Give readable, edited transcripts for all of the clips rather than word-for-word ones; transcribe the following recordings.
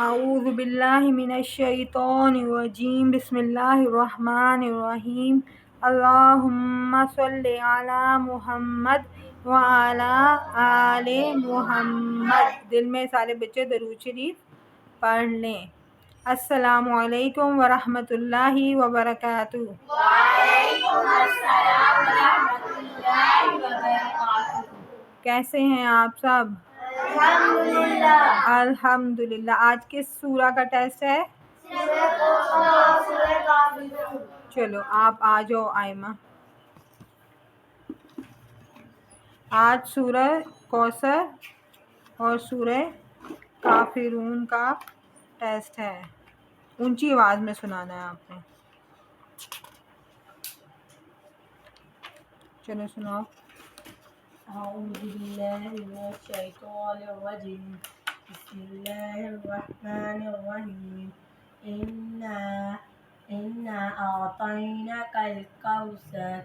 اعوذ باللہ من الشیطان الرجیم بسم اللہ الرحمن الرحیم اللہم صلی علی محمد وعلی آل محمد۔ دل میں سارے بچے درود شریف پڑھ لیں۔ السلام علیکم ورحمۃ اللہ وبرکاتہ۔ وعلیکم السلام ورحمۃ اللہ وبرکاتہ۔ کیسے ہیں آپ سب؟ الحمدللہ۔ آج کس سورہ کا ٹیسٹ ہے؟ چلو آپ آ جاؤ آئمہ۔ آج سورہ کوثر اور سورہ کافرون کا ٹیسٹ ہے۔ اونچی آواز میں سنانا ہے آپ نے۔ چلو سناؤ۔ اعوذ باللہ من الشیطان الرجیم بسم اللہ الرحمن الرحیم انا اعطیناک الکوثر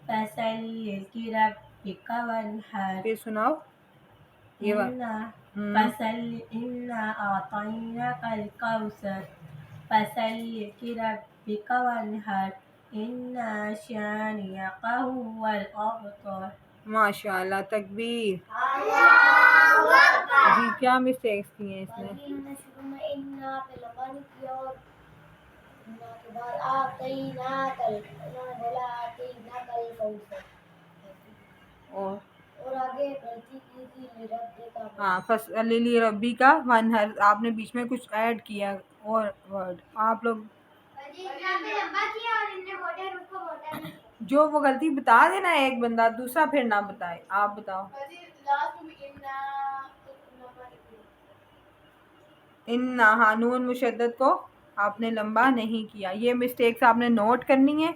فصل لربک وانحر۔ پھر سناؤ یہ انا اعطیناک الکوثر فصل لربک وانحر ان شانئک هو الابتر۔ ماشاء اللہ، تکبیر۔ جی کیا مسٹیکس کی ہیں اس میں؟ اور ہاں فصلی ربی کا ونہر، آپ نے بیچ میں کچھ ایڈ کیا اور ورڈ آپ لوگ جو وہ غلطی بتا دینا ایک بندہ، دوسرا پھر نہ بتائے۔ آپ بتاؤ۔ ان ہاں نون مشدد کو آپ نے لمبا نہیں کیا۔ یہ مسٹیکس آپ نے نوٹ کرنی ہے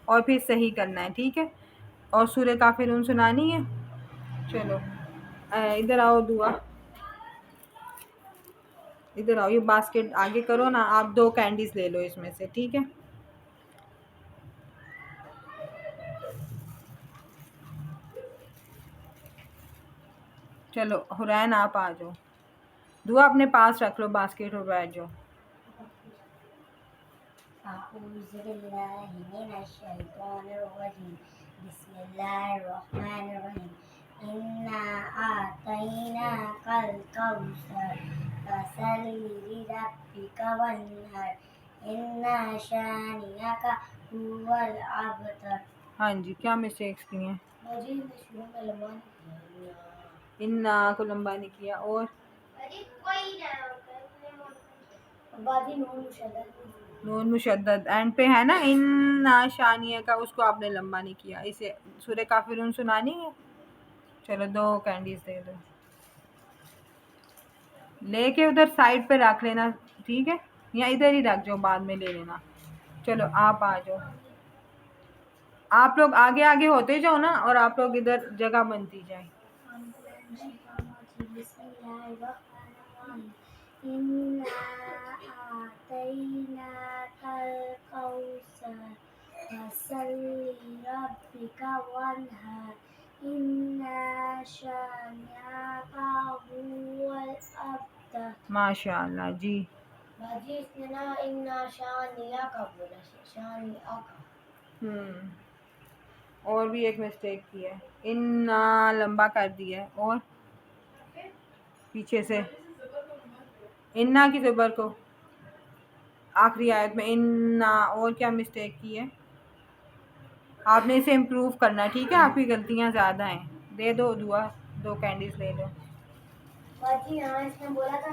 اور پھر صحیح کرنا ہے، ٹھیک ہے؟ اور سورہ کافرون سنانی ہے۔ چلو ادھر آؤ دعا، ادھر آؤ، یہ باسکٹ آگے کرو نا۔ آپ 2 کینڈیز لے لو اس میں سے، ٹھیک ہے؟ چلو حرین آپ آ جاؤ۔ دعا اپنے پاس رکھ لو باسکٹ اور بیٹھ جاؤ۔ اعوذ باللہ من الشیطان الرجیم بسم اللہ الرحمن الرحیم انا اعطیناک الکوثر فصل لربک وانحر ان شانئک هو الابتر۔ ہاں جی کیا مسٹیکس کی ہیں؟ انا کو لمبا نہیں کیا اور نون مشدد اینڈ پہ ہے نا، ان شانیہ کا، اس کو آپ نے لمبا نہیں کیا۔ اسے سورہ کافرون سنانی ہے۔ چلو 2 کینڈیز دے دو، لے کے ادھر سائڈ پہ رکھ لینا، ٹھیک ہے؟ یا ادھر ہی رکھ جاؤ، بعد میں لے لینا۔ چلو آپ آ جاؤ۔ آپ لوگ آگے آگے ہوتے جاؤ نا، اور آپ لوگ ادھر جگہ بنتی جائے۔ بسم اللہ الرحمن الرحیم انا اعطیناک الکوثر فصل لربک وانحر ان شانئک هو الابتر۔ ماشاء اللہ جی۔ باجی اس نے نا انا شانئک بولا، شانئک۔ اور بھی ایک مسٹیک کی ہے، انا لمبا کر دیا ہے، اور پیچھے سے انا کی زبر کو آخری آیت میں انا، اور کیا مسٹیک کی ہے؟ آپ نے اسے امپروو کرنا، ٹھیک ہے؟ آپ کی غلطیاں زیادہ ہیں۔ دے دو دعا، 2 کینڈیز لے لو۔ باجی ہاں اس نے بولا تھا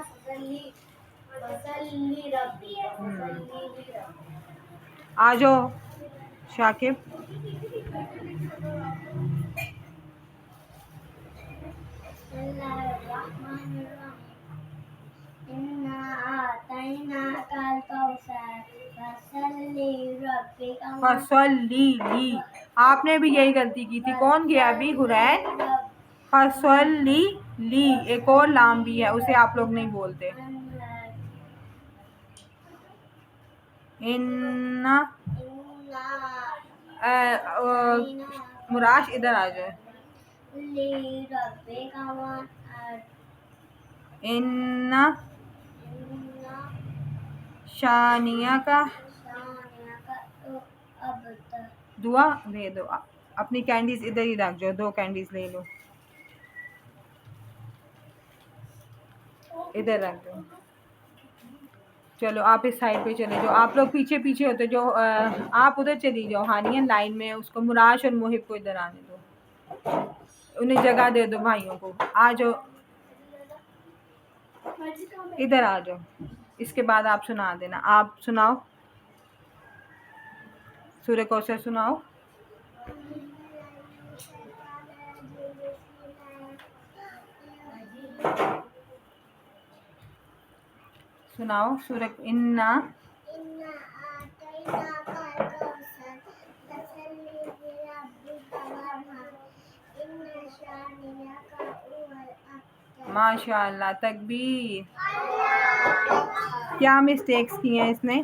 فصلی ربی، آ جاؤ شاکب۔ بسم اللہ الرحمن الرحیم انا اعطیناک الکوثر فصل لربک فصلی لی، آپ نے بھی یہی غلطی کی تھی۔ کون گیا ابھی؟ حرین۔ فصلی لی، ایک اور لام بھی ہے، اسے آپ لوگ نہیں بولتے۔ ان مراش ادھر آ جائے۔ ان शानिया का शानिया का अबतर। दुआ दे दो। अपनी कैंडीज इधर ही रख जाओ, 2 कैंडीज ले लो, इधर रख दो। चलो आप इस साइड पे चले जाओ, आप लोग पीछे पीछे होते जो आप उधर चली जाओ हानिया लाइन में, उसको मुराश और मुहिब को इधर आने दो, उन्हें जगह दे दो भाइयों को। आ जाओ इधर आ जाओ, इसके बाद आप सुना देना। आप सुनाओ, सूर्य कौशल सुनाओ। सुनाओ सूर्य। इन्ना इन्ना आतैनाकल कौसर फसल्लि लिरब्बिका वन्हर इन्ना शानिअका हुवल अबतर। माशाअल्लाह, तकबीर। क्या मिस्टेक्स की हैं इसने?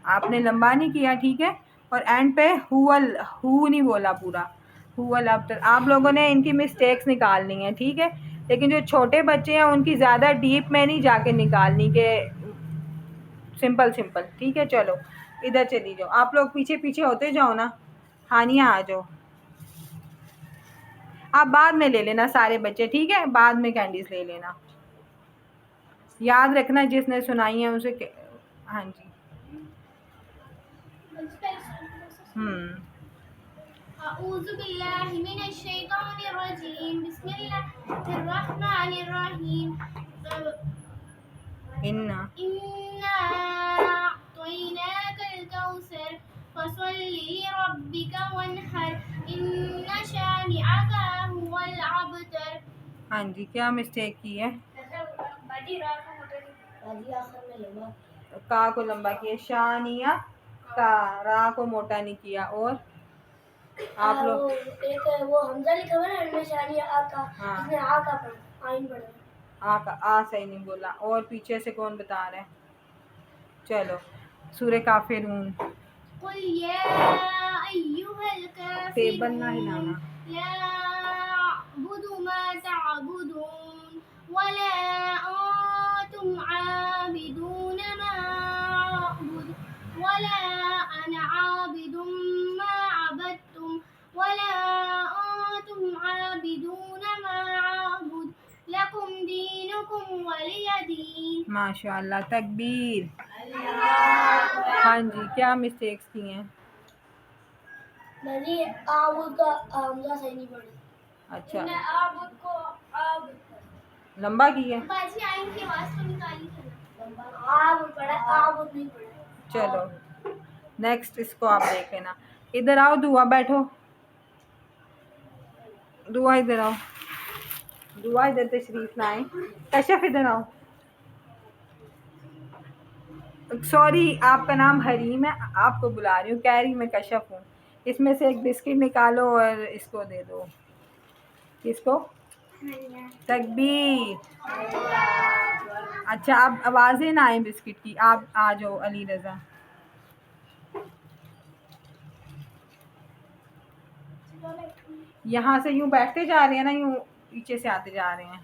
आपने लंबा नहीं किया, ठीक है। और एंड पे हुवल, हु नहीं बोला पूरा, हुवल अबतर। आप लोगों ने इनकी मिस्टेक्स निकालनी है, ठीक है। लेकिन जो छोटे बच्चे हैं उनकी ज़्यादा डीप में नहीं जाके निकालनी, के सिंपल सिंपल, ठीक है। चलो इधर चली जाओ, आप लोग पीछे पीछे होते जाओ ना। हानिया आ जाओ, आप बाद में ले लेना सारे बच्चे, ठीक है, बाद में कैंडीज ले लेना। याद रखना जिसने सुनाई है उसे हाँ जी। अऊज़ु बिल्लाहि मिनश शैतानिर रजीम बिस्मिल्लाहिर रहमानिर रहीम। इन्ना अअतैनाकल कौसर फसल्लि लिरब्बिका वन्हर इन्ना शानिअका हुवल अबतर। हाँ जी, क्या मिस्टेक की है? का को लंबा किया, शानिया का, रा को मोटा नहीं किया। और आप लोग एक वो हमजा लिखा हुआ है ना, इनमें शानिया आका, हाँ, इसमें आका पढ़ा, आइन पढ़ा। आ का आ सही नहीं बोला। और पीछे से कौन बता रहा है? चलो सूर्य काफिरून। कुल या अय्युहल टेबल ना काफिरून हिलाना। ला अअबुदु मा तअबुदून वला अंतुम आबिदून मा अअबुद वला अना आबिदुम मा अबदतुम वला अंतुम आबिदून मा अअबुद लकुम दीनुकुम वलिय दीन। माशाअल्लाह, तकबीर। हाँ जी, क्या मिस्टेक्स की हैं? नहीं, आबुद का हमजा सही नहीं पढ़ा। अच्छा, आबुद को आबुद लंबा की है। बाजी आइन की आवाज तो निकाली थी ना। आबुद पढ़ा, आबुद नहीं पढ़ा। चलो नेक्स्ट इसको आप देख लेना। इधर आओ, दुआ बैठो, दुआ इधर आओ, दुआ इधर तशरीफ लाएं। कशफ इधर आओ। सॉरी, आपका नाम हरीम है, आपको बुला रही हूँ, कह रही मैं कशफ हूँ। इसमें से एक बिस्किट निकालो और इसको दे दो। किसको? तकबीर। अच्छा, अब आवाज़ें ना आए बिस्किट की। आप आ जाओ अली रज़ा। यहाँ से यूँ बैठते जा रहे हैं ना, यूँ पीछे से आते जा रहे हैं।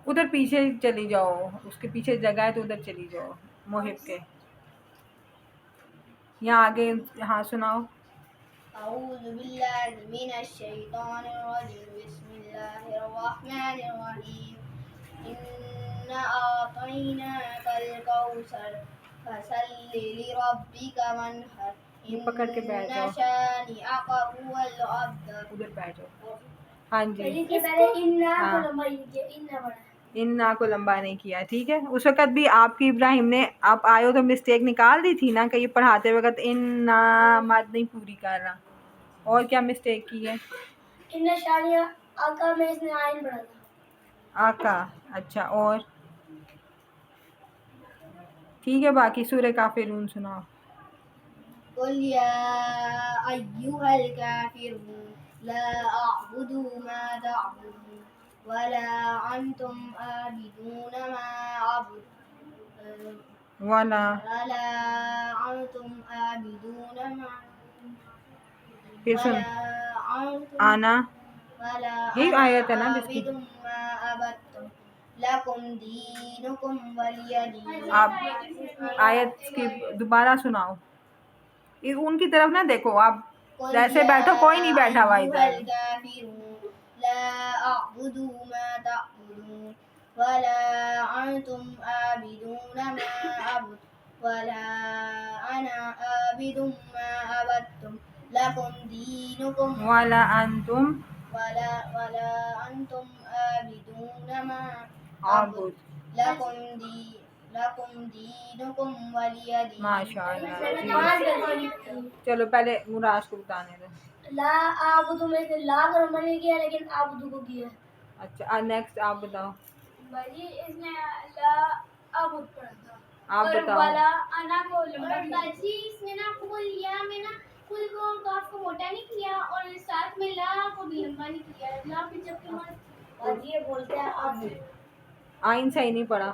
उधर पीछे चली जाओ, उसके पीछे जगह है तो उधर चली जाओ, मोहिब के। यहाँ आगे, हाँ सुनाओ। अऊज़ु बिल्लाहि मिनश शैतानिर रजीम बिस्मिल्लाहिर रहमानिर रहीम। इन्ना आतैनाकल कौसर फसल्लि लिरब्बिका वन्हर पकड़ के बैठ इन्ना जाओ, शानिअका हुवल अबतर। उधर बैठ जाओ। हाँ जी, हाँ, इन्ना को लंबा नहीं किया, ठीक है। उस वक़्त भी आपकी इब्राहिम ने, आप आए हो तो मिस्टेक निकाल दी थी ना, कि ये पढ़ाते वक़्त इन्ना मद नहीं पूरी कर रहा। और क्या मिस्टेक की है? इन्ना शानिया आका में इसने आइन पढ़ा था। आका, अच्छा। और ठीक है, बाकी सूरह काफिरून सुनाओ। कुल या अय्युहल काफिरून ला अअबुदु मा तअबुदून वला अंतुम आबिदून मा अअबुद वाला वला अंतुम आबिदून मा फिर सुन, वला अंतुम आना, वला यही अना आयत है ना जिसकी। आबिदुम मा अबदतुम لکم دینکم ولی دین. آپ آیت کی دوبارہ سناؤ. ان کی طرف نہ دیکھو آپ، قل جیسے یا بیٹھو کوئی نہیں بیٹھا ہوا ایھا ادھر. الکافرون لا اعبد ما تعبدون ولا انتم عابدون ما اعبد ولا انا عابد ما عبدتم لکم دینکم وَلَا أَنْتُمْ ولا انتم عابدون ما اعبد عَبُدْ. لکم دینکم ولی دین. ماشاء اللہ جی. چلو پہلے مراج کو بتانے دو. لا اعبد میں سے لا گرامر نے کیا لیکن اعبد کو کیا. اچھا نیکسٹ آپ بتاؤ. باجی اس نے لا اعبد پڑھا تھا آپ اور بتاؤ. والا انا کو لمبا کیا. باجی اس نے نا کل یا میں نا کل کو کاف کو موٹا نہیں کیا اور ساتھ میں لا کو بھی لمبا نہیں کیا. لا پھر جب کہ باجی یہ بولتے ہیں آپ آئین صحیح نہیں پڑھا.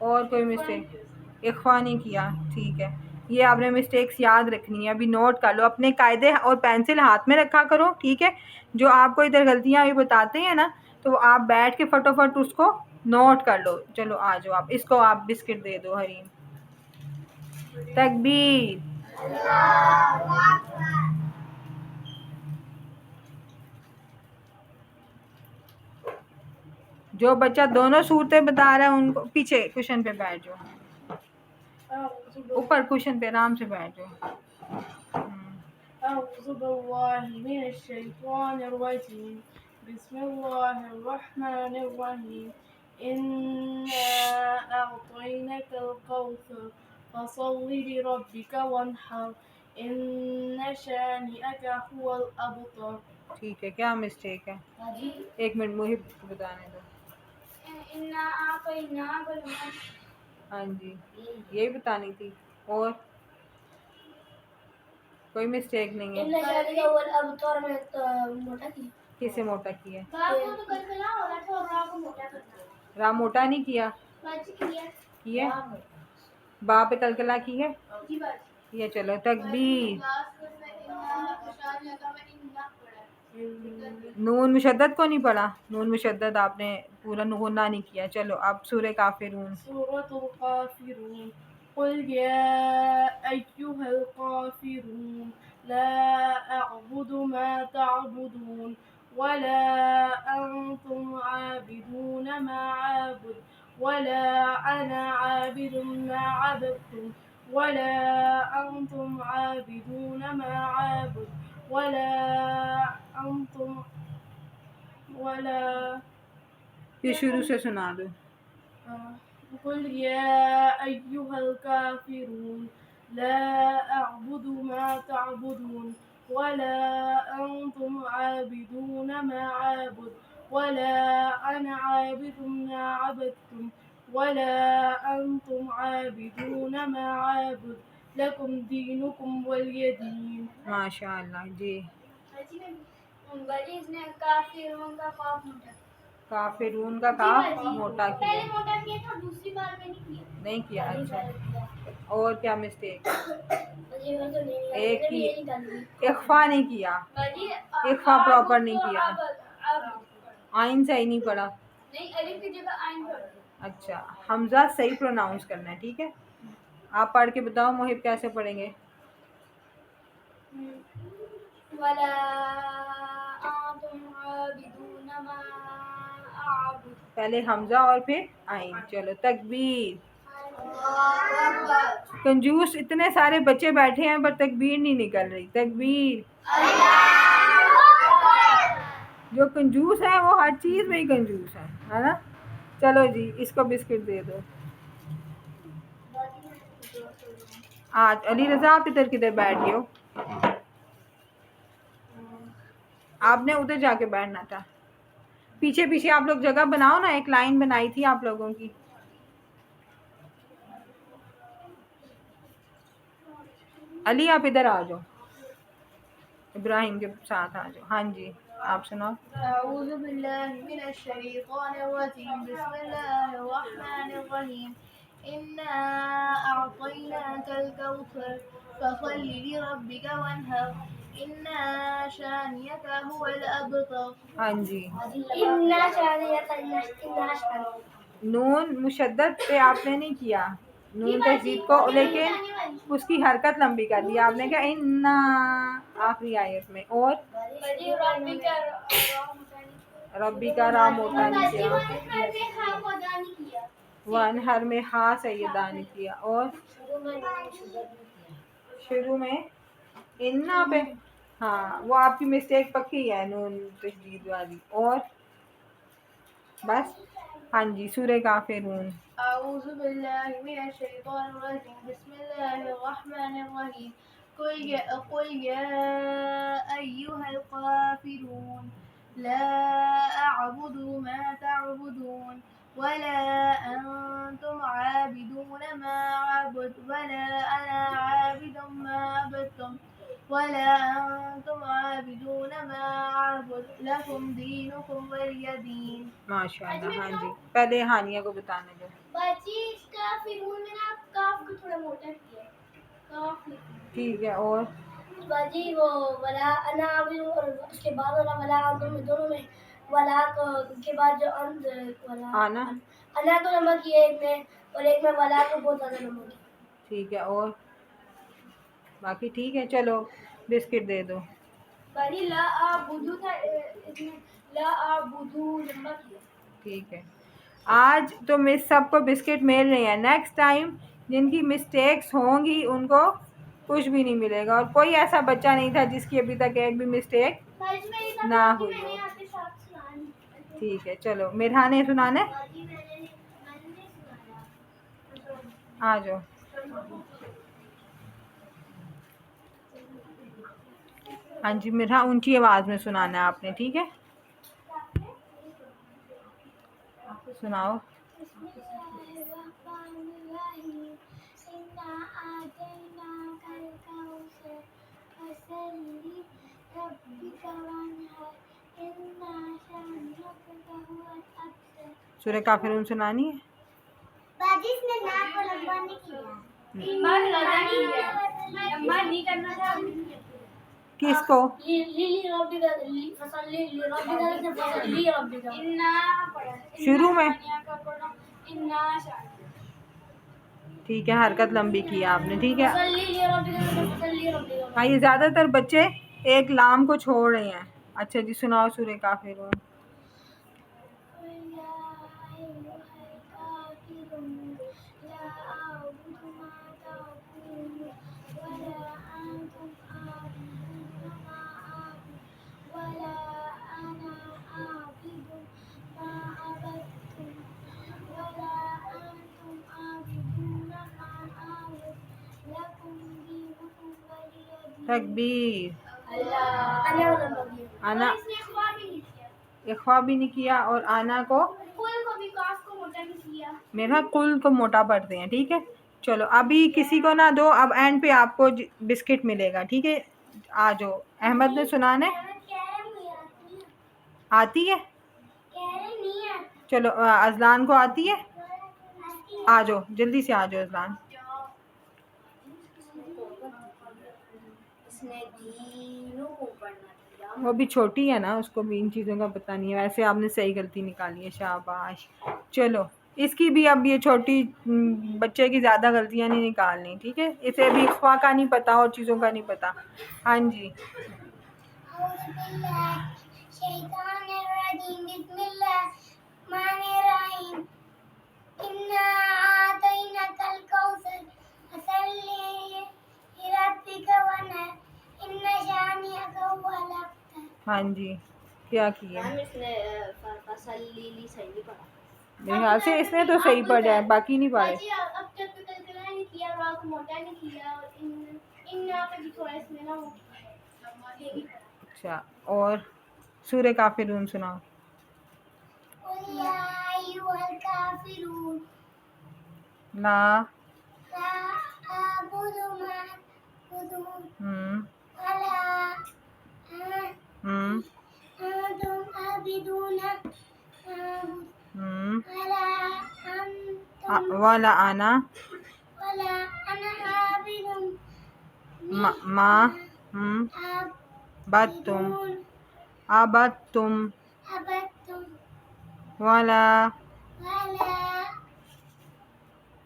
اور کوئی مسٹیک؟ اخفا نہیں کیا. ٹھیک ہے، یہ آپ نے مسٹیکس یاد رکھنی ہے، ابھی نوٹ کر لو. اپنے قاعدے اور پینسل ہاتھ میں رکھا کرو، ٹھیک ہے. جو آپ کو ادھر غلطیاں بھی بتاتے ہیں نا، تو آپ بیٹھ کے فٹافٹ اس کو نوٹ کر لو. چلو آ جاؤ، آپ اس کو آپ بسکٹ دے دو. حریم تکبیر. جو بچہ دونوں صورتیں بتا رہا ہے ان کو پیچھے کوشن پہ بیٹھ جاؤ. اوپر کوشن پہ آرام سے بیٹھ جاؤ. أعوذ بالله من الشيطان الرجيم بسم الله الرحمن الرحيم إنا أعطيناك الكوثر فصل لربك وانحر إن شانئك هو الأبتر. ٹھیک ہے، کیا مسٹیک ہے؟ ایک منٹ محب کو بتانے دو. إنا أعطيناك الكوثر. ہاں جی، یہی بتانی تھی. اور کوئی مسٹیک نہیں ہے. إن شانئك هو الأبتر میں موٹا کی. کسے موٹا کیا؟ باپ کو تو کل کلا ہو رہا تھا اور راہ کو موٹا کرنا. راہ موٹا نہیں کیا. باجی کیا کیا با پہ کلکلا کی ہے. جی باجی. یہ چلو تکبیر. نون مشدد کو نہیں پڑھا. نون مشدد آپ نے پورا غنہ نہیں کیا. چلو اب سورہ کافرون. سورة الكافرون قل يا أيها الكافرون لا أعبد ما تعبدون ولا أنتم عابدون ما أعبد ولا أنا عابد ما عبدتم ولا أنتم عابدون ما أعبد ولا أنتم ولا. یہ شروع سے سنا دو. قل يا أيها الكافرون لا أعبد ما تعبدون ولا أنتم عابدون ما أعبد ولا أنا عابد ما عبدتم ولا أنتم عابدون ما أعبد لكم دينكم ولي دين. ماشاء اللہ جی. اس نے کافرون کا خوف موٹا. کافرون کا کاف موٹا کیا. پہلے موٹا کیا تھا دوسری بار میں نہیں کیا. نہیں کیا. اچھا اور کیا مسٹیک؟ ایک کی اخفا نہیں کیا. اخفا پراپر نہیں کیا. آئین صحیح نہیں پڑھا. نہیں الف کی جگہ عین پڑھ. اچھا حمزہ صحیح پروناؤنس کرنا ہے، ٹھیک ہے. آپ پڑھ کے بتاؤ محب کیسے پڑھیں گے. ولا انتم عابدون ما اعبد. پہلے حمزہ اور پھر آئین. چلو تکبیر. کنجوس اتنے سارے بچے بیٹھے ہیں پر تکبیر نہیں نکل رہی. تکبیر. جو کنجوس ہے وہ ہر چیز میں ہی کنجوس ہے نا. چلو جی اس کو بسکٹ دے دو. آج علی رضا آپ ادھر کدھر بیٹھ گئے ہو؟ آپ نے ادھر جا کے بیٹھنا تھا. پیچھے پیچھے آپ لوگ جگہ بناؤ نا. ایک لائن بنائی تھی آپ لوگوں کی. علی آپ ادھر آ جاؤ، ابراہیم کے ساتھ آ جاؤ. ہاں جی آپ سناؤ. اعوذ باللہ من الشیطان الرجیم بسم اللہ الرحمن الرحیم انا اعطیناک الکوثر فصل لربک وانحر ان شانئک هو الابتر. ہاں جی ان شانئک नून मुशद्दद पे आपने नहीं किया, नून तहजीब को, लेकिन उसकी हरकत लंबी कर दी आपने, क्या इन्ना आखिरी आयत में, और रब्बी का रा मोटा नहीं किया, वन हर में हा सैयदा नहीं किया, और शुरू में इन्ना पे, हाँ वो आपकी मिस्टेक पक्की है नून तशदीद वाली, और बस। हाँ जी, सूरह काफिरून। أعوذ بالله من الشيطان الرجيم بسم الله الرحمن الرحيم قل يا أيها الكافرون لا أعبد ما تعبدون ولا أنتم عابدون ما أعبد ولا أنا عابد ما عبدتم ولا أنتم عابدون ما أعبد لكم دينكم ولي دين. माशाल्लाह। हाँ जी, पहले हानिया को बताने दो। बाजी इसका फिर में ना काफ को थोड़ा मोटा किया है, काफ ठीक है, और बाजी वो वला अना भी, और उसके बाद वाला वला दोनों में वला के बाद जो अंत वला आना, अना को नमक किया एक में, और एक में वला को बहुत ज्यादा नमक किया। ठीक है, और बाकी ठीक है, चलो बिस्किट दे दो। बाजी ला आ बुदू था, इसमें ला आ बुदू लंबा किया। ठीक है, आज तो मिस सबको बिस्किट मिल रही है, नेक्स्ट टाइम जिनकी मिस्टेक्स होंगी उनको कुछ भी नहीं मिलेगा, और कोई ऐसा बच्चा नहीं था जिसकी अभी तक एक भी मिस्टेक ना हुई हो। ठीक है, चलो मिरहाने सुनाने आ जाओ। हाँ जी, मिरहा ऊंची आवाज में सुनाना है आपने, ठीक है, सुनाओ। सूरह काफिरून सुनानी है। बाजी इसने नाक को लंबा नहीं किया, लंबा नहीं करना था। किसको? शुरू में। ठीक है, हरकत लंबी की आपने, ठीक है। हाँ, ये ज्यादातर बच्चे एक लाम को छोड़ रहे हैं। अच्छा जी, सुनाओ सूरह काफिरून। तकबीर। आना इख्वा भी नहीं किया, और आना को मेरा कुल को मोटा पढ़ते हैं, ठीक है। चलो अभी किसी को ना दो, अब एंड पे आपको बिस्किट मिलेगा, ठीक है। आ जाओ, अहमद ने सुनाने आती है, चलो अजलान को आती है, आ जाओ जल्दी से आ जाओ अजलान। वो भी छोटी है ना, उसको भी इन चीज़ों का पता नहीं है, वैसे आपने सही गलती निकाली है, शाबाश। चलो इसकी भी, अब ये छोटी बच्चे की ज़्यादा गलतियाँ नहीं निकालनी, ठीक है। इसे भी इख्वा का नहीं पता और चीज़ों का नहीं पता। हाँ जी, हाँ जी, क्या किया? मेरे ख्याल से इसने तो सही पढ़ा है, बाकी नहीं पढ़े। अच्छा, और सूरह काफिरून सुनाओ। ला वाला आना मा बद तुम वाला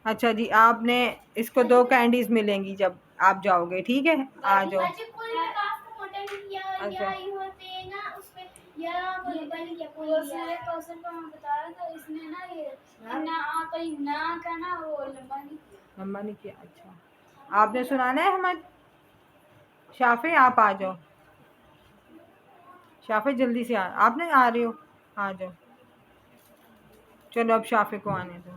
اچھا جی، آپ نے اس کو 2 کینڈیز ملیں گی جب آپ جاؤ گے، ٹھیک ہے؟ آ جاؤ۔ باجی کل میں کاف کو موٹا نہیں کیا اچھا یا یوں پہ نا اس پہ یا وہ لمبا نہیں کیا کوئی سورہ کوثر کو میں بتا رہا تھا، اس نے نا یہ نا کوئی نا کا نا وہ لمبا نہیں کیا، لمبا نہیں کیا۔ اچھا، آپ نے سنانا ہے احمد؟ شافع آپ آ جاؤ، شافع جلدی سے آپ نہیں آ رہے ہو، آ جاؤ۔ چلو اب شافع کو آنے دو۔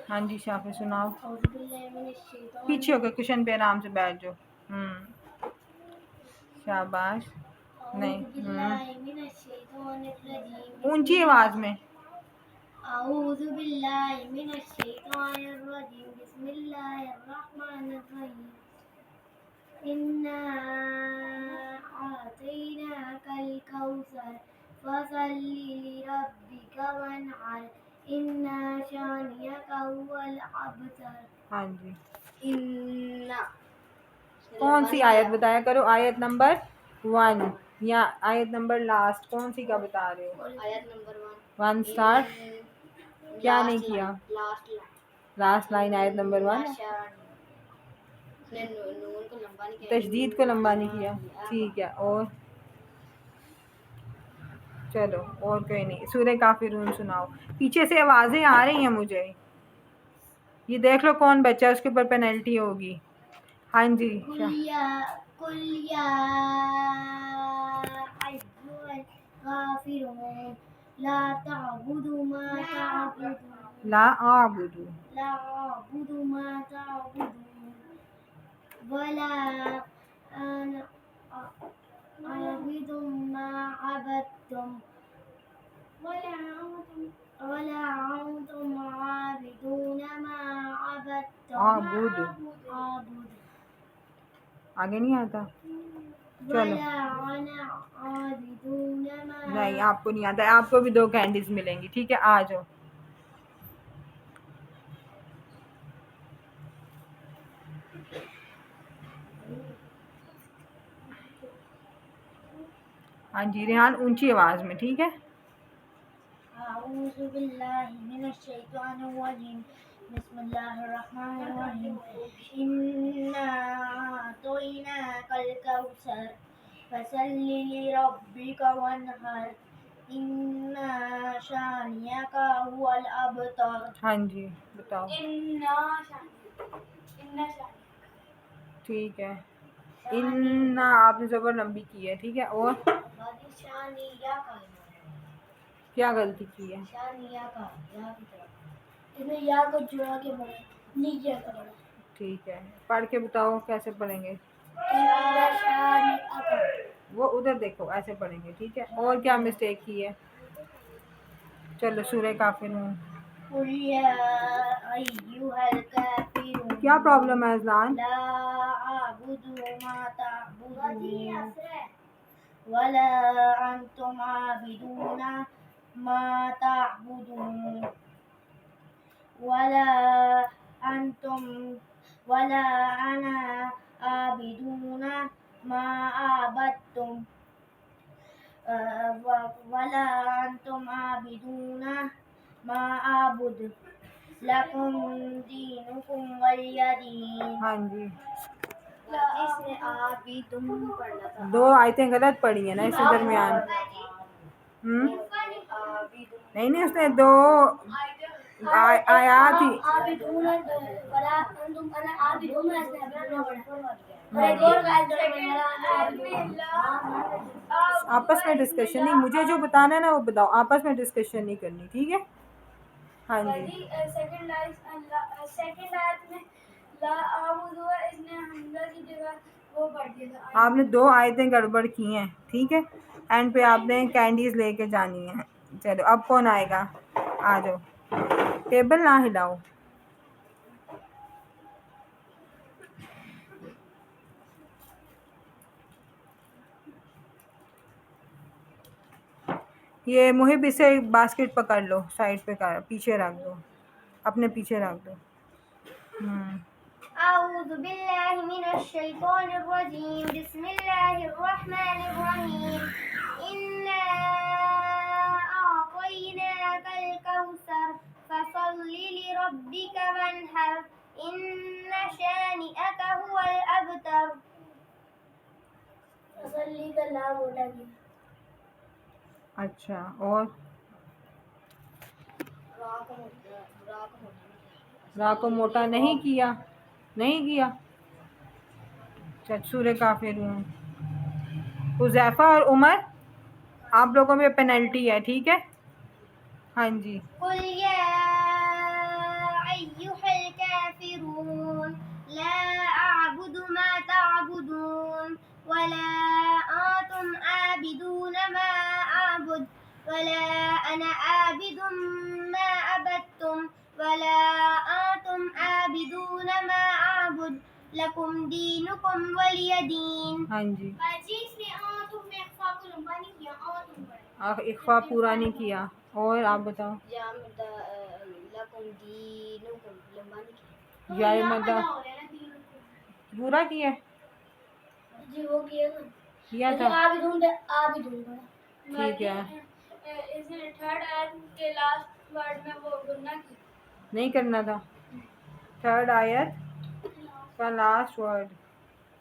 ہاں جی شافع سناؤ، اعوذ باللہ من الشیطان پیچھے ہو کے کشن پہ آرام سے بیٹھ جاؤ۔ شاباش۔ اعوذ نہیں باللہ من الشیطان الرجیم، اونچی آواز میں۔ اعوذ باللہ من الشیطان الرجیم، بسم اللہ الرحمن الرحیم، انا اعطیناک الکوثر فصل لربک وانحر ان شانئک هو الابتر۔ ہاں جی، انا کون سی آیت بتایا کرو، آیت نمبر 1 یا آیت نمبر لاسٹ کون سی کا بتا رہے ہو؟ آیت نمبر 1 اسٹارٹ کیا نہیں کیا؟ لاسٹ لائن آیت نمبر 1 نون کو لمبا نہیں کیا، تشدید کو لمبا نہیں کیا، ٹھیک ہے۔ اور چلو اور کوئی نہیں، سورہ کافرون سناؤ۔ پیچھے سے آوازیں آ رہی ہیں مجھے، یہ دیکھ لو کون بچہ، اس کے اوپر پینلٹی ہوگی۔ ہاں جی قل یا ایھا الکافرون لا تعبدوا ما تعبدون لا اعبد لا اعبد ما تعبدون ولا انا عابد ما عبدتم ولا انتم عابدون ما عبدتم اعبد عابد آگے نہیں آتا، چلو ولا انا عابد ما نہیں آپ کو نہیں آتا، آپ کو بھی 2 کینڈیز ملیں گی، ٹھیک ہے؟ آ جاؤ۔ ہاں جی ریحان اونچی آواز میں، ٹھیک ہے؟ اعوذ باللہ من الشیطان الرجیم، بسم اللہ الرحمن الرحیم، انا اعطیناک الکوثر فصل لربک وانحر ان شانئک هو الابتر۔ ہاں جی بتاؤ، ٹھیک ہے۔ ان آپ نے زبر لمبی کی ہے، ٹھیک ہے؟ اور کیا غلطی کی ہے؟ اس میں یا کو جڑا کے پڑھا نیچے پڑھا ٹھیک ہے، پڑھ کے بتاؤ کیسے پڑھیں گے؟ شانئک، وہ ادھر دیکھو، ایسے پڑھیں گے، ٹھیک ہے؟ اور کیا مسٹیک کی ہے؟ چلو سورہ کافرون۔ قل یا ایھا الکافرون کیا پرابلم ہے اذلان؟ لا اعبد ما تعبدون ولا انتم عابدون ما تعبدون ولا انا عابد ما عبدتم ولا انتم عابدون ما اعبد لکم دینکم ولی دین۔ ہاں جی، اس نے عابدون پڑھنا تھا، 2 آیتیں غلط پڑھی ہیں نا اس درمیان۔ نہیں نہیں، اس نے 2 آیات ہی عابدون ولا انتم انا عابدون اس نے عابدون پڑھا اور ایک اور آپس میں ڈسکشن نہیں، مجھے جو بتانا ہے نا وہ بتاؤ، آپس میں ڈسکشن نہیں کرنی، ٹھیک ہے؟ ہاں جی سیکنڈ آیت میں لا اعبد اس نے حمزہ کی جگہ وہ پڑھ دیا تھا۔ آپ نے 2 آیتیں گڑبڑ کی ہیں، ٹھیک ہے؟ اینڈ پہ آپ نے کینڈیز لے کے جانی ہے۔ چلو اب کون آئے گا؟ آ جاؤ، ٹیبل نہ ہلاؤ۔ یہ محب اسے باسکٹ پکڑ لو، سائڈ پہ کر پیچھے رکھ دو، اپنے پیچھے رکھ دو۔ اعوذ باللہ من الشیطان الرجیم، بسم اللہ الرحمن الرحیم، انا اعطیناک الکوثر فصل إن شانئك هو الأبتر تسلی کا لام موٹا کیا اچھا اور را کو موٹا نہیں کیا اچھا سورہ کافرون. حذیفہ اور عمر آپ لوگوں میں پینلٹی ہے ٹھیک ہے. ہاں جی قل يا أيها الكافرون لا أعبد ما تعبدون ولا أنتم عابدون ما أعبد ولا أنا عابد ما عبدتم ولا أنتم عابدون ما أعبد لكم دينكم ولي دين. ہاں جی باجی اس نے تم نے اخفا کو لمبا نہیں کیا اور تم بڑے اخفا پورا نہیں کیا. اور آپ بتاؤ لکم دینکم لمبا نہیں کیا یا مدہ پورا کیا جی وہ کیا نا کیا تھا آپ ہی ڈھونڈ ٹھیک ہے. اس نے تھرڈ آیت کے لاسٹ ورڈ میں وہ گننا کی نہیں کرنا تھا. تھرڈ آیت کا لاسٹ ورڈ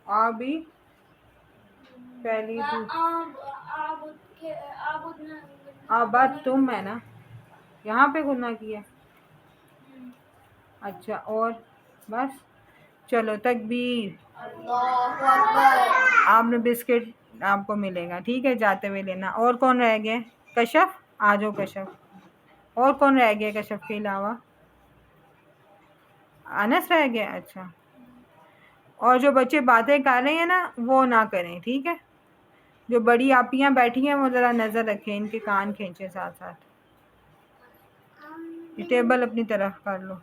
آ بھی پہلی آباد تم ہے نا یہاں پہ گناہ کیا. اچھا اور بس چلو تکبیر. آپ نے بسکٹ آپ کو ملے گا ٹھیک ہے جاتے ہوئے لینا. اور کون رہ گئے؟ کشف آ جاؤ کشف. اور کون رہ گیا کشف کے علاوہ؟ انس رہ گیا. اچھا اور جو بچے باتیں کر رہے ہیں نا وہ نہ کریں ٹھیک ہے. جو بڑی آپیاں بیٹھی ہیں وہ ذرا نظر رکھیں ان کے کان کھینچے ساتھ ساتھ. یہ ٹیبل اپنی طرف کر لو.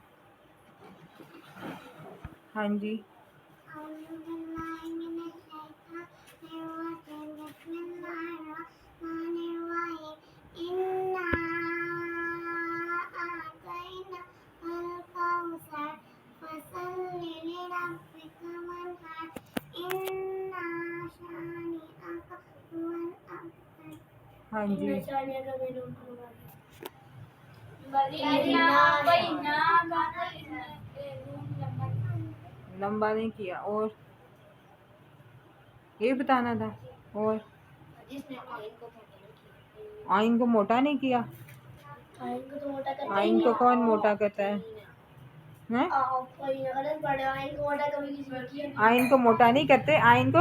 ہاں جی ہاں جی لمبا نہیں کیا. اور یہ بتانا تھا. اور آئین کو موٹا نہیں کیا. آئین کو کون موٹا کرتا ہے؟ آئین کو موٹا نہیں کرتے. آئین کو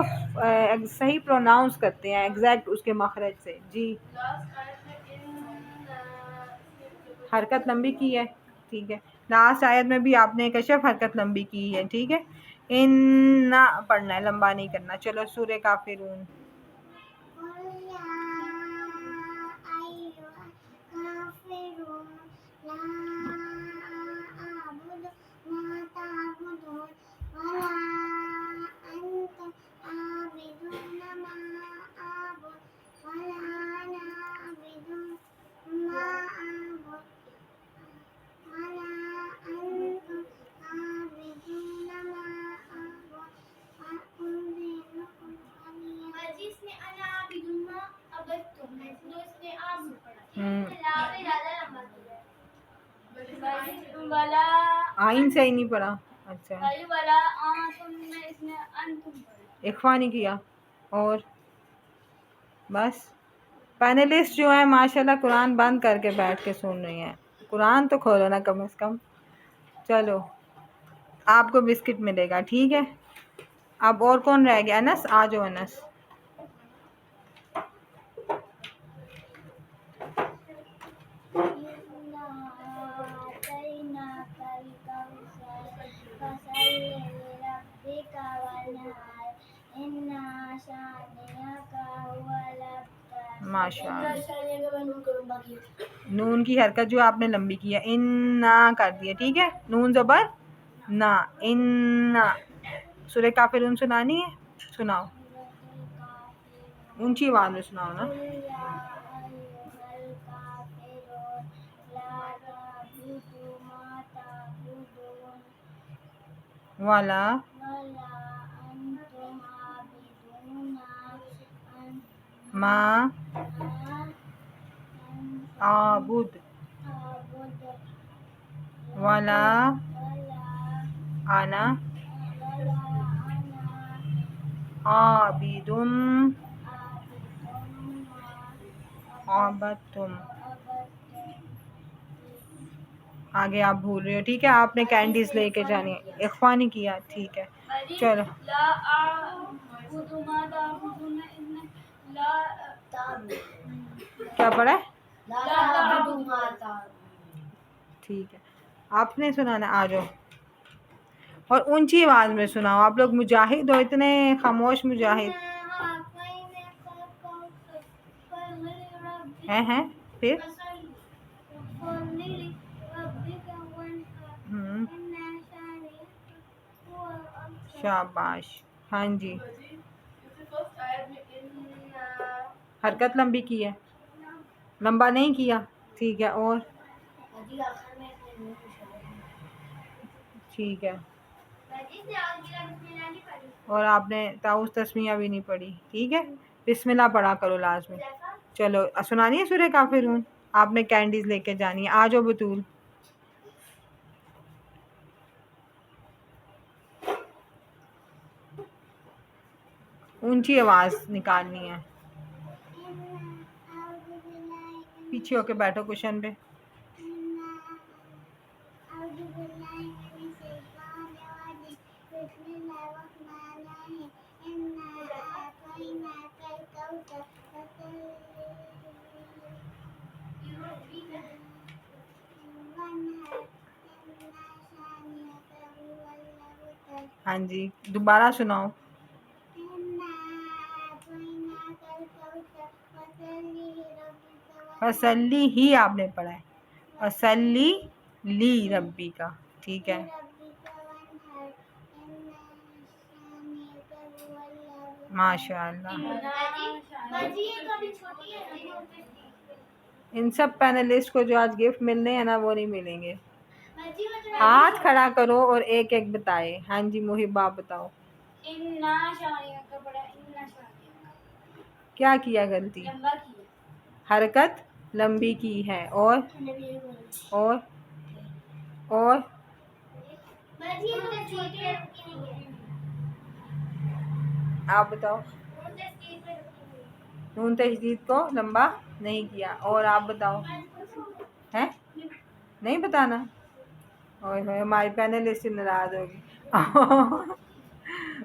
صحیح پروناؤنس کرتے ہیں ایگزیکٹ اس کے مخرج سے. جی حرکت لمبی کی ہے ٹھیک ہے. لاسٹ آیت میں بھی آپ نے کشف حرکت لمبی کی ہے ٹھیک ہے. ان نہ پڑھنا ہے لمبا نہیں کرنا. چلو سورہ کافرون. آئین سے ہی نہیں پڑھا. اچھا اخفا نہیں کیا. اور بس پینلسٹ جو ہیں ماشاءاللہ قرآن بند کر کے بیٹھ کے سن رہی ہیں. قرآن تو کھولو نا کم از کم. چلو آپ کو بسکٹ ملے گا ٹھیک ہے. اب اور کون رہ گیا؟ انس آ جاؤ. انس ماشاء اللہ. نون کی حرکت جو آپ نے لمبی کی ہے ان نہ کر دیا ٹھیک ہے. نون زبر نہ ان. سورہ کافرون سنانی ہے؟ سناؤ اونچی آواز میں سناؤ نا. والا ما عابد ولا आना वला अना आबिदुम आबिदुम मा आबदतुम। अबदतुम। आगे आप भूल रहे हो, ठीक है, आपने कैंडीज लेके जानी है। इख्वा नहीं किया, ठीक है, चलो। ला अअबुदु मा ताबुदुन इन्न ला क्या पढ़ा है? ला ताबुदु मा ताबुदुन। ठीक है, आपने सुनाना, आ जाओ और ऊंची आवाज में सुनाओ। आप लोग मुजाहिद हो, इतने खामोश मुजाहिद हैं फिर। शाबाश, हाँ जी। हरकत लंबी की है, लंबा नहीं किया, ठीक है, और ठीक है, और आपने ताउस तस्मिया भी नहीं पढ़ी, ठीक है, बिस्मिल्लाह पढ़ा करो लास्ट में। चलो सुनानी है सूरह काफिरून, आपने कैंडीज लेके जानी है। आ जाओ बतूल। ऊंची आवाज निकालनी है। पीछे होके बैठो कुशन पे। हाँ जी, दोबारा सुनाओ। फसल्ली ही आपने पढ़ा है, फसल्ली ली रब्बी का, ठीक है। माशाअल्लाह। इन सब पैनलिस्ट को जो आज गिफ्ट मिलने हैं ना, वो नहीं मिलेंगे। हाथ खड़ा करो और एक एक बताए। हाँ जी मुहिबा, आप बताओ। इन्ना शानिया का बड़ा इन्ना शानिया क्या किया गलती? लंबा किया, हरकत लंबी की है, और आप बताओ। नून तशदीद को लंबा नहीं किया, और आप बताओ। हैं, नहीं बताना? ओए होए, हमारी पैनलिस्ट नाराज होगी।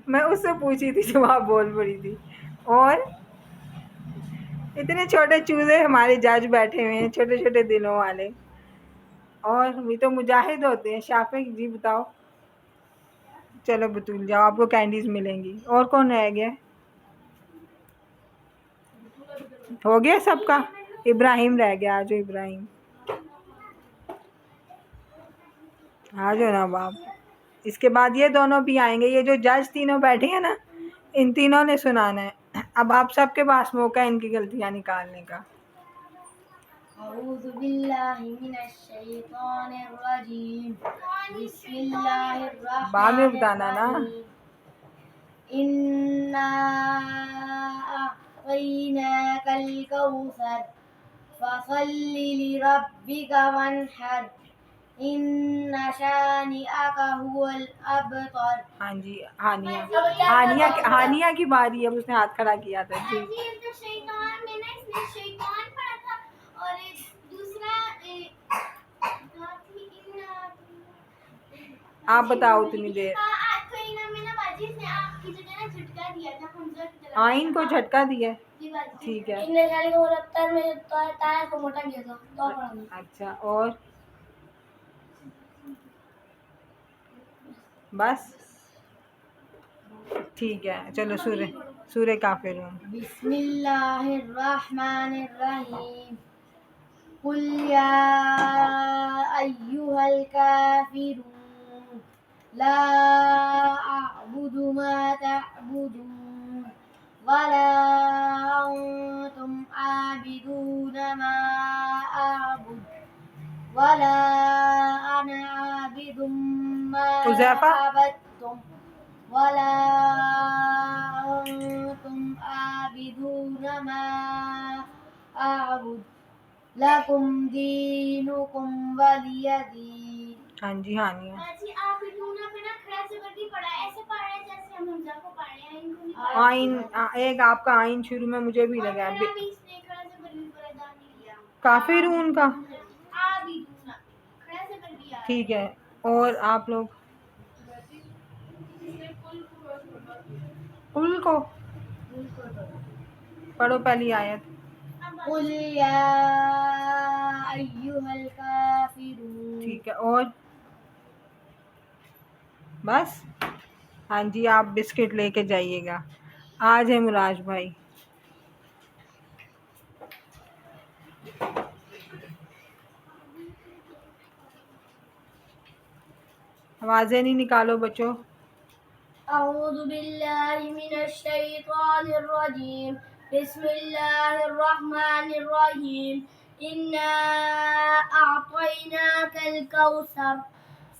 मैं उससे पूछी थी, जवाब बोल पड़ी थी। और इतने छोटे चूजे हमारे जज बैठे हुए हैं, छोटे छोटे दिलों वाले, और भी तो मुजाहिद होते हैं। शाफिक जी बताओ। चलो बतूल जाओ, आपको कैंडीज मिलेंगी। और कौन रह गया? हो गया सबका? इब्राहिम रह गया, आ जाओ इब्राहिम, आ जाओ ना बाप। इसके बाद ये दोनों भी आएंगे, ये जो जज तीनों बैठे हैं ना, इन तीनों ने सुनाना है। अब आप सबके पास मौका है इनकी गलतियां निकालने का। अऊज़ु बिल्लाहि मिनश शैतानिर रजीम। बिस्मिल्लाहिर बाद में रहमानिर बताना ना। रहीम। इन्ना अअतैनाकल कौसर फसल्लि लिरब्बिका वन्हर इन्ना शानिअका हुवल अबतर। हाँ जी, हानिया की बारी है, अब उसने हाथ खड़ा किया था जी। शैतान में ना, इसने शैतान पढ़ा था, और दूसरा आप बताओ उतनी देर। आइन को झटका दिया, ठीक है, टायर को मोटा किया था तो पढ़ा। अच्छा, और बस ठीक है, चलो सूरह काफिरून। बिस्मिल्लाहिर रहमानिर रहीम। कुल या अय्युहल काफिरून ला अअबुदु मा तअबुदून वला अंतुम आबिदून मा अअबुद वला अना आबिदुम मा हुज़ैफा? अबदतुम वला अंतुम आबिदून मा अअबुद लकुम दीनुकुम वलिय दीन। हाँ जी हानिया। बाजी आप इन्होंने पे ना खड़ा जबर नहीं पढ़ा है, ऐसे पढ़ रहे हैं जैसे हम हमजा को पढ़ रहे हैं, इनको नहीं पढ़ा। आइन एक आपका आइन शुरू में मुझे भी लगा और खड़ा भी इसने खड़ा जबर नहीं पढ़ा, दान नहीं लिया। काफिरून का। आप इन्होंने खड़ा जबर दिया। ठीक है, और आप लोग कुल को पढ़ो पहली आयत। कुल या अय्युहल काफिरून। ठीक है, और बस। हाँ जी, आप बिस्किट लेके जाइएगा। आज है मुराज भाई। आवाजें नहीं निकालो बच्चों। अऊज़ु बिल्लाहि मिनश शैतानिर रजीम। बिस्मिल्लाहिर रहमानिर रहीम। इन्ना अअतैनाकल कौसर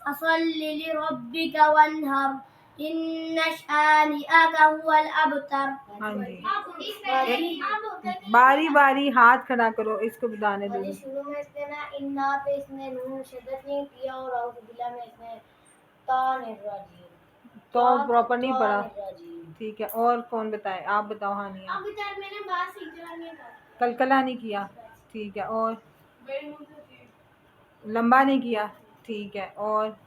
फसल्लि लिरब्बिका वन्हर। इन्ना शानिअका हुवल अबतर। हाँ जी, बारी बारी हाथ खड़ा करो, इसको बताने दो। शुरू में इसने ना इन्ना पे इसने नून शिद्दत नहीं किया और अऊज़ु बिल्लाह में इसने तानिर रजीम तो प्रॉपर नहीं पढ़ा। ठीक है, और कौन बताए? आप बताओ हानिया। अब बेचार मैंने बात सीख नहीं था। कलकला नहीं किया। ठीक है, और लंबा नहीं किया। ठीक है, और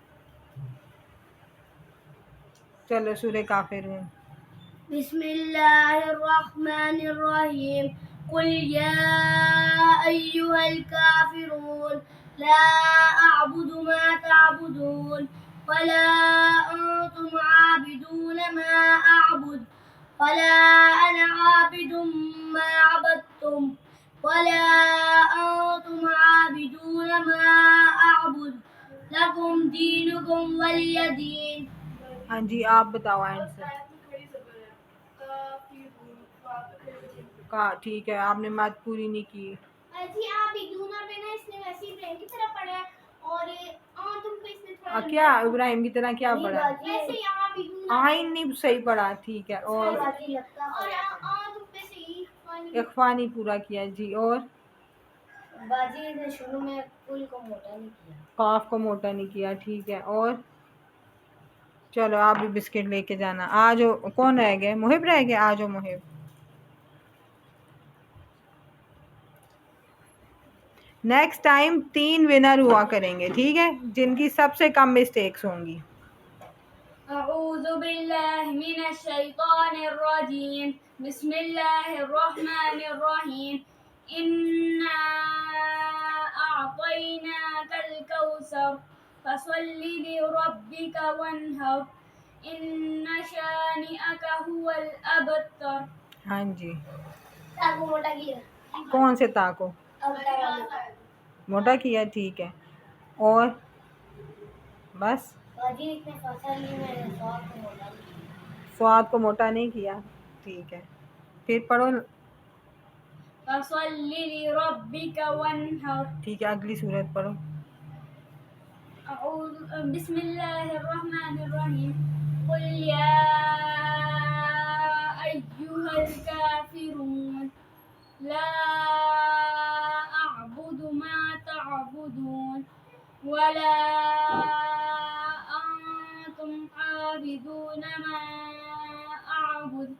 चलो सूरह काफिरून। बिस्मिल्लाहिर रहमानिर रहीम। कुल या अय्युहल काफिरून ला अअबुदु मा तअबुदून वला अंतुम आबिदून मा अअबुद वला अना आबिदुम मा अबदतुम वला अंतुम आबिदून मा अअबुद लकुम दीनुकुम वलिय दीन। हाँ जी, आप बताओ आंसर का। ठीक है, आपने मत पूरी नहीं की। जी आप इग्नोर पे ना इसने वैसे ही ब्रेन की तरह पढ़ा है और तुम पे इसने थोड़ा क्या इब्राहिम की तरह क्या पढ़ा? वैसे ही आप इग्नोर आइन नहीं सही पढ़ा। ठीक है, और और तुम पे सही इख्फा नहीं पूरा किया जी। और बाजी ने शुरू में कुल को मोटा नहीं किया, काफ को मोटा नहीं किया। ठीक है, और चलो आप भी बिस्किट लेके जाना। आ जाओ, कौन रह गए? मुहिब रह गए, आ जाओ मुहिब। नेक्स्ट टाइम 3 विनर हुआ करेंगे, ठीक है, जिनकी सबसे कम मिस्टेक्स होंगी। अऊज़ु बिल्लाहि मिनश शैतानिर रजीम। बिस्मिल्लाहिर रहमानिर रहीम। इन्ना अअतैनाकल कौसर फसल्लि लिरब्बिका वन्हर। इन्ना शानिअका हुवल अबतर। हाँ जी, ताको मोटा किया। कौन से ताको अबतर मोटा किया? ठीक है, और बस। बाजी इसने फसल ली, मैंने स्वाद को मोटा किया। स्वाद को मोटा नहीं किया। ठीक है, फिर पढ़ो। फसल्लि लिरब्बिका वन्हर। ठीक है, अगली सूरत पढ़ो। बिस्मिल्लाहिर रहमानिर रहीम। कुल या अय्युहल काफिरून ला अअबुदु मा तअबुदून वला अंतुम आबिदून मा अअबुद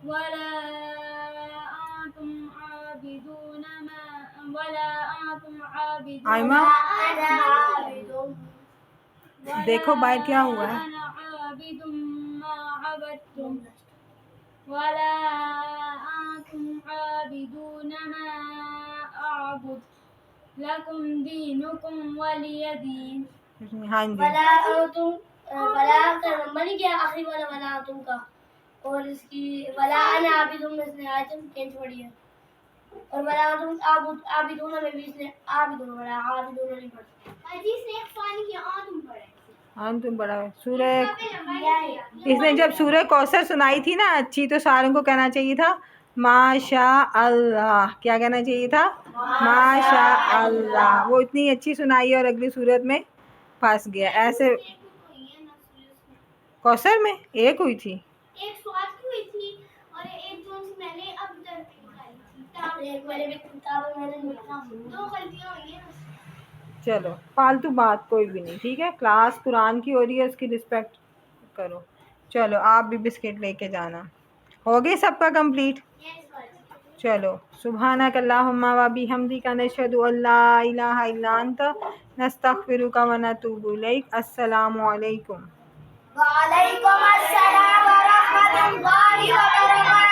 वला अंतुम आबिदून आयमा, देखो बाहर क्या हुआ है। वला अंतुम आबिदून मा अअबुद लकुम दीनुकुम वलिय दीन। हाँ जी, वला का नंबर नहीं किया, आखिरी वाला वला तुम का, और इसकी वला अना आबिदुम में इसने आयतन चेंज पड़ी है, और वला तुम आबिदून में भी इसने आबिदून वला आबिदून नहीं पढ़ा। अजी इसने एक पानी किया, तुम पढ़े। हाँ तुम बड़ा सूरह। इसने जब सूरह कौसर सुनाई थी ना अच्छी, तो सारों को कहना चाहिए था माशा अल्लाह। क्या कहना चाहिए था? माशा अल्लाह। वो इतनी अच्छी सुनाई और अगली सूरत में फंस गया। ऐसे कौसर में एक हुई थी, एक स्वाद की हुई थी और एक जो मैंने अब निकाली थी। एक मैंने भी किताब में मैंने लिखा, दो गलतियां हुई हैं। چلو فالتو بات کوئی بھی نہیں، ٹھیک ہے، کلاس قرآن کی ہو رہی ہے، اس کی رسپیکٹ کرو۔ چلو آپ بھی بسکٹ لے کے جانا، ہو گئی سب کا کمپلیٹ؟ چلو سبحانک اللہم و بحمدک نشہد ان لا الہ الا انت نستغفرک و نتوب الیک۔ السلام علیکم۔ وعلیکم السلام ورحمۃ اللہ وبرکاتہ۔